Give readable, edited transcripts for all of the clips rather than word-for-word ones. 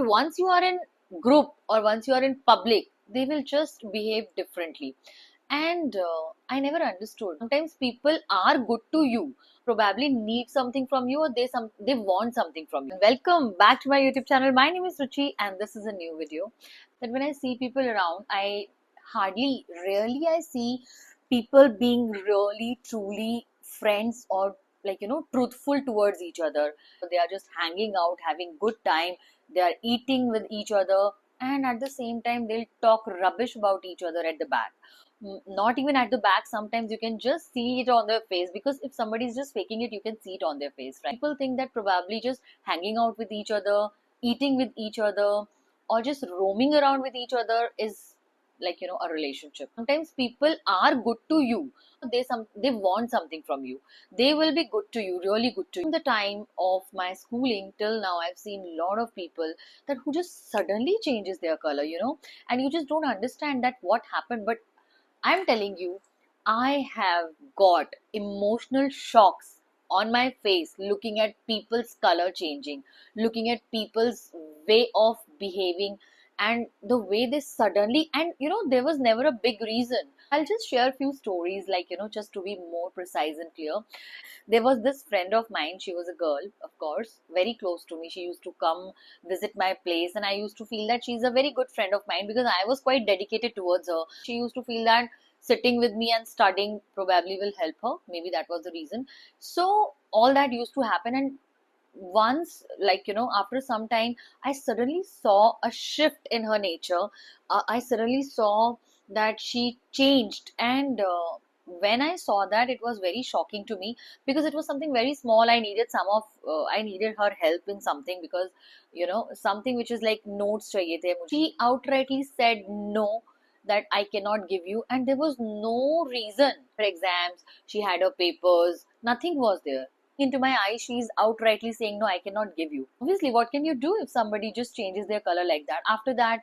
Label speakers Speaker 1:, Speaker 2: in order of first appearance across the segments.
Speaker 1: once you are in group or once you are in public, they will just behave differently. And I never understood. Sometimes people are good to you, probably need something from you, or they want something from you. Welcome back to my YouTube channel. My name is Ruchi, and this is a new video. That when I see people around, rarely I see people being really truly friends or truthful towards each other. They are just hanging out, having good time. They are eating with each other, and at the same time they'll talk rubbish about each other at the back. Not even at the back, sometimes you can just see it on their face, because if somebody is just faking it, you can see it on their face, right? People think that probably just hanging out with each other, eating with each other, or just roaming around with each other is a relationship. Sometimes people are good to you. They want something from you. They will be good to you, really good to you. From the time of my schooling till now, I've seen a lot of people that who just suddenly changes their color, and you just don't understand that what happened. But I'm telling you, I have got emotional shocks on my face looking at people's color changing, looking at people's way of behaving, and the way they suddenly, and there was never a big reason. I'll just share a few stories, just to be more precise and clear. There was this friend of mine. She was a girl, of course, very close to me. She used to come visit my place, and I used to feel that she's a very good friend of mine because I was quite dedicated towards her. She used to feel that sitting with me and studying probably will help her. Maybe that was the reason. So all that used to happen, and once, after some time, I suddenly saw a shift in her nature. I suddenly saw that she changed, and when I saw that, it was very shocking to me, because it was something very small. I needed her help in something, because something which is like notes chahiye the mujhe. She outrightly said no, that I cannot give you, and there was no reason. Her exams, she had her papers, nothing was there. Into my eyes, she's outrightly saying, no, I cannot give you. Obviously, what can you do if somebody just changes their color like that? After that,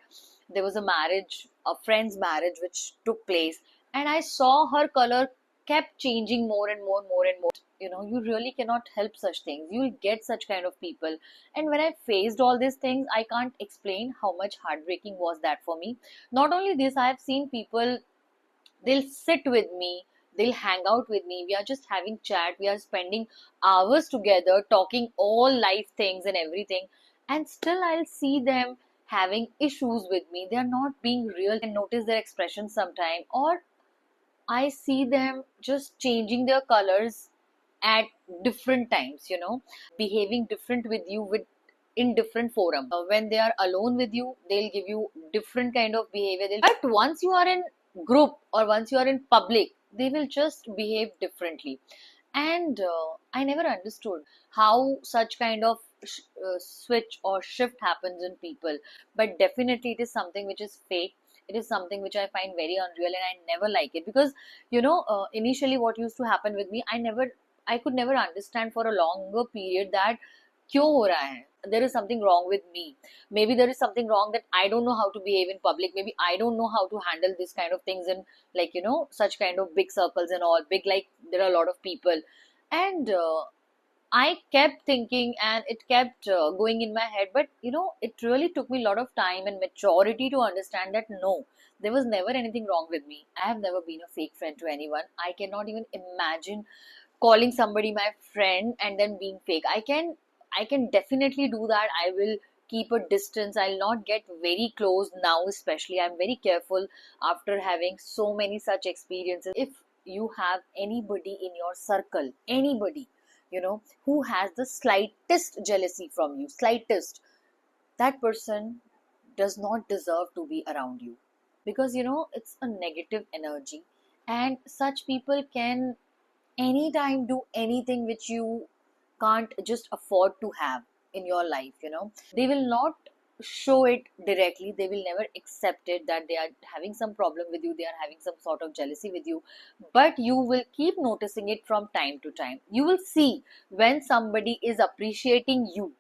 Speaker 1: there was a marriage, a friend's marriage, which took place, and I saw her color kept changing more and more. You really cannot help such things. You'll get such kind of people. And when I faced all these things, I can't explain how much heartbreaking was that for me. Not only this, I have seen people, they'll sit with me, they'll hang out with me, we are just having chat, we are spending hours together talking all life things and everything, and still I'll see them having issues with me. They are not being real, and notice their expressions sometime, or I see them just changing their colors at different times, behaving different with you, with in different forum. When they are alone with you, they'll give you different kind of behavior. But once you are in group or once you are in public, they will just behave differently. And I never understood how such kind of switch or shift happens in people. But definitely it is something which is fake. It is something which I find very unreal, and I never like it, because initially what used to happen with me, I could never understand for a longer period that क्यों हो रहा है. There is something wrong with me. Maybe there is something wrong that I don't know how to behave in public. Maybe I don't know how to handle this kind of things in, such kind of big circles and all. Big, like there are a lot of people. And I kept thinking, and it kept going in my head. But it really took me a lot of time and maturity to understand that no, there was never anything wrong with me. I have never been a fake friend to anyone. I cannot even imagine calling somebody my friend and then being fake. I can definitely do that. I will keep a distance. I'll not get very close now, especially. I'm very careful after having so many such experiences. If you have anybody in your circle, anybody, who has the slightest jealousy from you, slightest, that person does not deserve to be around you, because it's a negative energy, and such people can anytime do anything which you can't just afford to have in your life. They will not show it directly. They will never accept it that they are having some problem with you, they are having some sort of jealousy with you, but you will keep noticing it from time to time. You will see when somebody is appreciating you,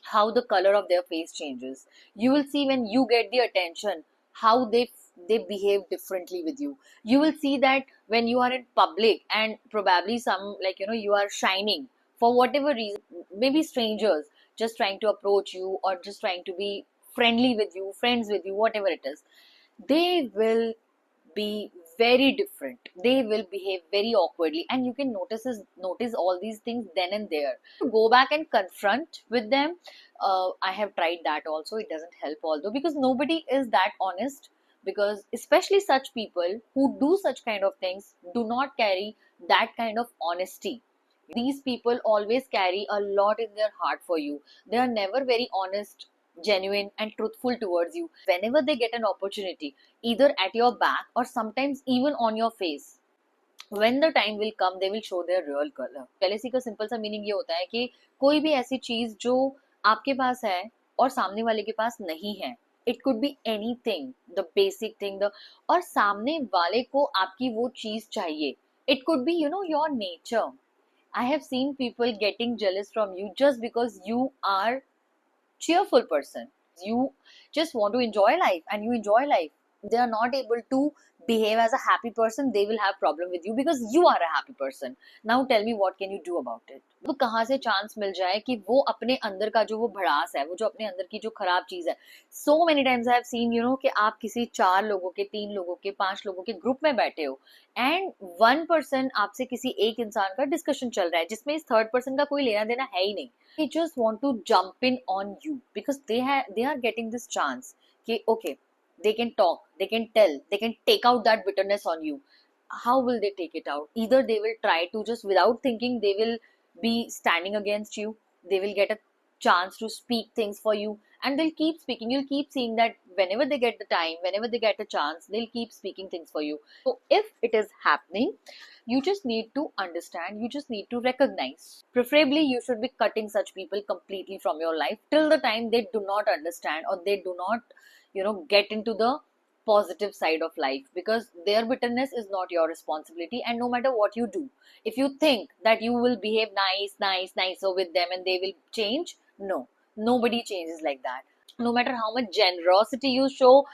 Speaker 1: how the color of their face changes. You will see when you get the attention, how they behave differently with you. You will see that when you are in public and probably some, you are shining for whatever reason, maybe strangers just trying to approach you or just trying to be friendly with you, friends with you, whatever it is, they will be very different. They will behave very awkwardly, and you can notice all these things then and there. Go back and confront with them. I have tried that also. It doesn't help, although, because nobody is that honest. Because especially such people who do such kind of things do not carry that kind of honesty. These people always carry a lot in their heart for you. They are never very honest, genuine, and truthful towards you. Whenever they get an opportunity, either at your back or sometimes even on your face, when the time will come, they will show their real color. Jealousy का simple सा meaning ये होता है कि कोई भी ऐसी चीज जो आपके पास है और सामने वाले के पास नहीं है. It could be anything, the basic thing, the और सामने वाले को आपकी वो चीज चाहिए. It could be, your nature. I have seen people getting jealous from you just because you are cheerful person. You just want to enjoy life and you enjoy life. They are not able to behave as a happy person. They will have problem with you because you are a happy person. Now tell me, what can you do about it? तो कहाँ से chance मिल जाए कि वो अपने अंदर का जो वो भड़ास है, वो जो अपने अंदर की जो खराब चीज है. So many times I have seen, कि आप किसी 4 लोगों के, 3 लोगों के, 5 लोगों के ग्रुप में बैठे हो एंड 1% आपसे किसी एक इंसान का डिस्कशन चल रहा है जिसमें इस थर्ड पर्सन का कोई लेना देना है ही नहीं. They just want to jump in on you because they are getting this chance कि okay, they can talk, they can tell, they can take out that bitterness on you. How will they take it out? Either they will try to, just without thinking, they will be standing against you. They will get a chance to speak things for you and they'll keep speaking. You'll keep seeing that whenever they get the time, whenever they get a chance, they'll keep speaking things for you. So if it is happening, you just need to understand, you just need to recognize. Preferably you should be cutting such people completely from your life till the time they do not understand or they do not get into the positive side of life, because their bitterness is not your responsibility. And no matter what you do, if you think that you will behave nicer with them and they will change, no, nobody changes like that. No matter how much generosity you show,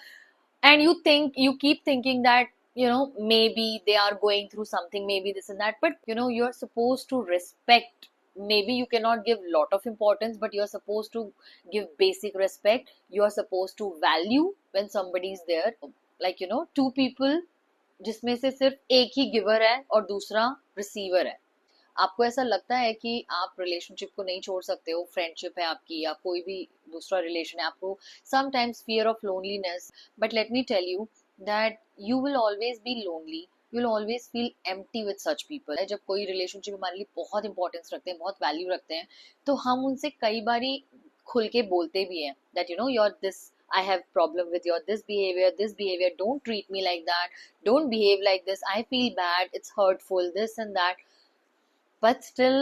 Speaker 1: and you keep thinking that maybe they are going through something, maybe this and that, but you're supposed to respect. Maybe you cannot give lot of importance, but you're supposed to give basic respect. You're supposed to value when somebody is there. Like two people जिसमें से सिर्फ एक ही giver है और दूसरा receiver है. आपको ऐसा लगता है कि आप रिलेशनशिप को नहीं छोड़ सकते हो, फ्रेंडशिप है आपकी या कोई भी दूसरा रिलेशन है, आपको sometimes fear of loneliness, but let me tell you that you will always be lonely, you will always feel empty with such people. जब कोई रिलेशनशिप हमारे लिए बहुत इंपॉर्टेंस रखते हैं, बहुत वैल्यू रखते हैं, तो हम उनसे कई बारी खुल के बोलते भी हैं that your this, I have problem with your this behavior, don't treat me like that, don't behave like this, I feel bad, it's hurtful, this and that. But still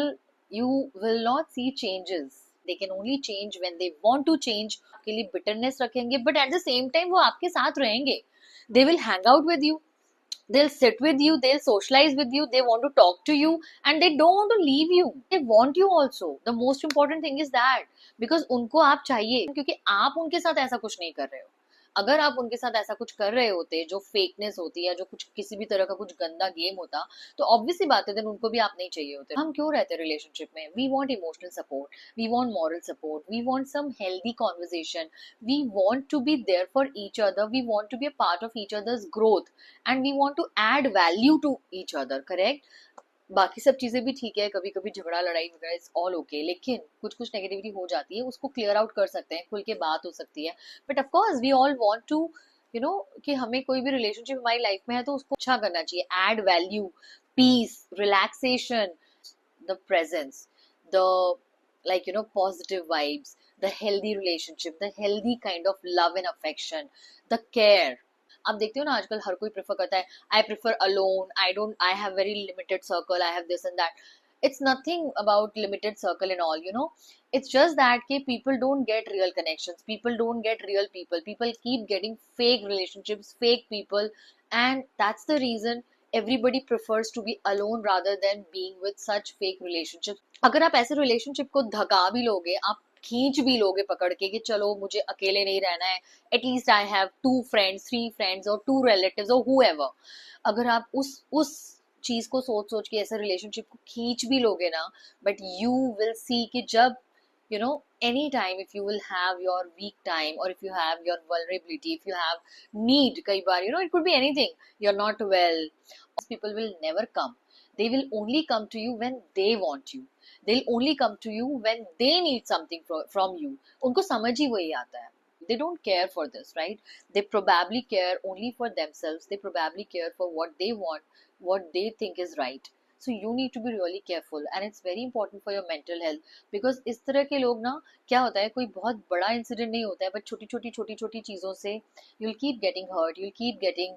Speaker 1: you will not see changes. They can only change when they want to change. आपके लिए bitterness रखेंगे, but at the same time वो आपके साथ रहेंगे. They will hang out with you, they'll sit with you, they'll socialize with you, they want to talk to you and they don't want to leave you. They want you also. The most important thing is that because उनको आप चाहिए, क्योंकि आप उनके साथ ऐसा कुछ नहीं कर रहे हो. अगर आप उनके साथ ऐसा कुछ कर रहे होते जो फेकनेस होती या जो कुछ किसी भी तरह का कुछ गंदा गेम होता, तो ऑब्वियसली बात है देन उनको भी आप नहीं चाहिए होते. हम क्यों रहते रिलेशनशिप में? We want emotional support, we want moral support, we want some healthy conversation, we want to be there for each other, we want to be a part of each other's growth and we want to add value to each other. Correct? बाकी सब चीजें भी ठीक है, कभी कभी झगड़ा लड़ाई वगैरह इज ऑल ओके, लेकिन कुछ कुछ नेगेटिविटी हो जाती है, उसको क्लियर आउट कर सकते हैं, खुल के बात हो सकती है. But of course we all want to कि हमें कोई भी रिलेशनशिप हमारी लाइफ में है तो उसको अच्छा करना चाहिए. Add value, peace, relaxation, the presence, the positive vibes, the healthy relationship, the healthy kind of love and affection, the care. आप देखते हो ना आजकल हर कोई प्रेफर करता है, I prefer alone, I have very limited circle, I have this and that. It's nothing about limited circle and all, it's just that people don't get real connections, people don't get real people keep getting fake relationships, fake people, and that's the reason everybody prefers to be alone rather than being with such fake relationships. अगर आप ऐसे relationship को धका भी लोगे, आप खींच भी लोगे पकड़ के कि चलो मुझे अकेले नहीं रहना है, at least I have 2 friends, 3 friends और 2 रिलेटिव्स और हूएवर, अगर आप उस चीज को सोच के ऐसे रिलेशनशिप को खींच भी लोगे ना, बट यू विल सी कि जब you know, anytime if you will have your weak time, or if you have your vulnerability, if you have need, kai baar, you know, it could be anything, you're not well, people will never come. They will only come to you when they want you. They'll only come to you when they need something from you. उनको समझ ही वही आता है. They don't care for this, right? They probably care only for themselves. They probably care for what they want, what they think is right. So you need to be really careful, and it's very important for your mental health. Because इस तरह के लोग ना, क्या होता है, कोई बहुत बड़ा इंसिडेंट नहीं होता है, बट छोटी छोटी चीज़ों से you'll keep getting hurt, you'll keep getting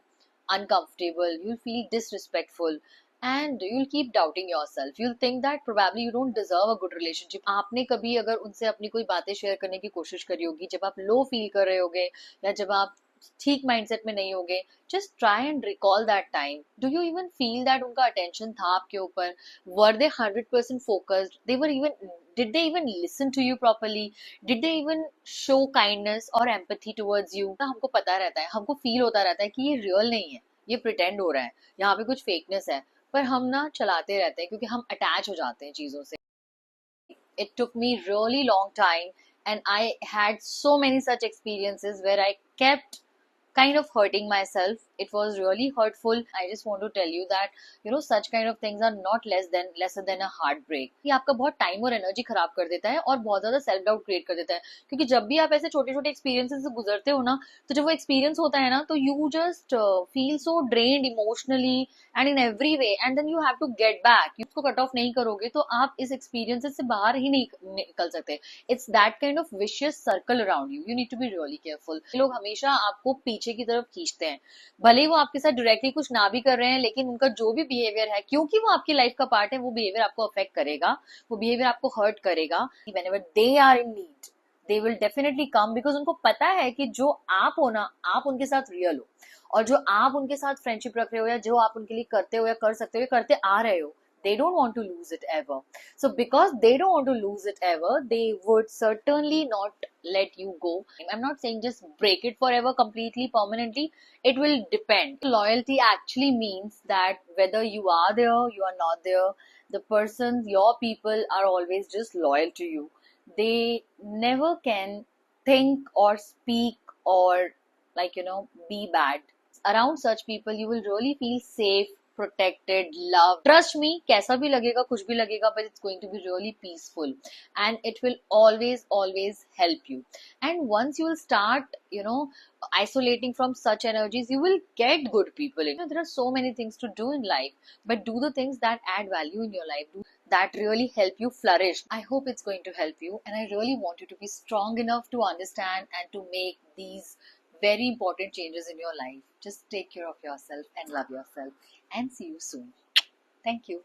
Speaker 1: uncomfortable, you'll feel disrespectful, and you'll keep doubting yourself. You'll think that probably you don't deserve a good relationship. आपने कभी अगर उनसे अपनी कोई बातें शेयर करने की कोशिश करी होगी जब आप लो फील कर रहे होगे, या जब आप ठीक माइंडसेट में नहीं होगे, just try and recall that time. Do you even feel that उनका attention था आपके ऊपर? Were they 100% focused? Did they even listen to you properly? Did they even show kindness or empathy towards you? हमको पता रहता है, हमको feel होता रहता है कि ये रियल नहीं है, ये प्रिटेंड हो रहा है, यहाँ पे कुछ फेकनेस है, पर हम ना चलाते रहते हैं क्योंकि हम अटैच हो जाते हैं चीज़ों से. It took me really long time, and I had so many such experiences where I kept kind of hurting myself. It was really hurtful. I just want to tell you that, you know, such kind of things are not lesser than a heartbreak. ये आपका बहुत time और energy खराब कर देता है और बहुत ज्यादा सेल्फ डाउट क्रिएट कर देता है. क्योंकि जब भी आप ऐसे छोटे छोटे एक्सपीरियंसेस से गुजरते हो ना, तो जब वो एक्सपीरियंस होता है ना, तो you just feel so drained emotionally and in every way, and then you have to get back. उसको कट ऑफ नहीं करोगे तो आप इस एक्सपीरियंसेस से बाहर ही नहीं निकल सकते. It's that kind of vicious circle around you. You need to be really careful. लोग हमेशा आपको पीछे की तरफ खींचते हैं, भले ही वो आपके साथ डायरेक्टली कुछ ना भी कर रहे हैं, लेकिन उनका जो भी बिहेवियर है, क्योंकि वो आपकी लाइफ का पार्ट है, वो बिहेवियर आपको अफेक्ट करेगा, वो बिहेवियर आपको हर्ट करेगा. Whenever they are in need, they will definitely come, because उनको पता है कि जो आप हो ना, आप उनके साथ रियल हो, और जो आप उनके साथ फ्रेंडशिप रख रहे हो, या जो आप उनके लिए करते हो या कर सकते हो या करते आ रहे हो, they don't want to lose it ever. So because they don't want to lose it ever, they would certainly not let you go. I'm not saying just break it forever, completely, permanently. It will depend. Loyalty actually means that whether you are there, you are not there, the persons, your people are always just loyal to you. They never can think or speak or, like, you know, be bad. Around such people you will really feel safe, protected, loved. Trust me, कैसा भी लगेगा, कुछ भी लगेगा, but it's going to be really peaceful, and it will always help you. And once you will start, you know, isolating from such energies, you will get good people. You know, there are so many things to do in life, but do the things that add value in your life, that really help you flourish. I hope it's going to help you, and I really want you to be strong enough to understand and to make these very important changes in your life. Just take care of yourself and love yourself, and see you soon. Thank you.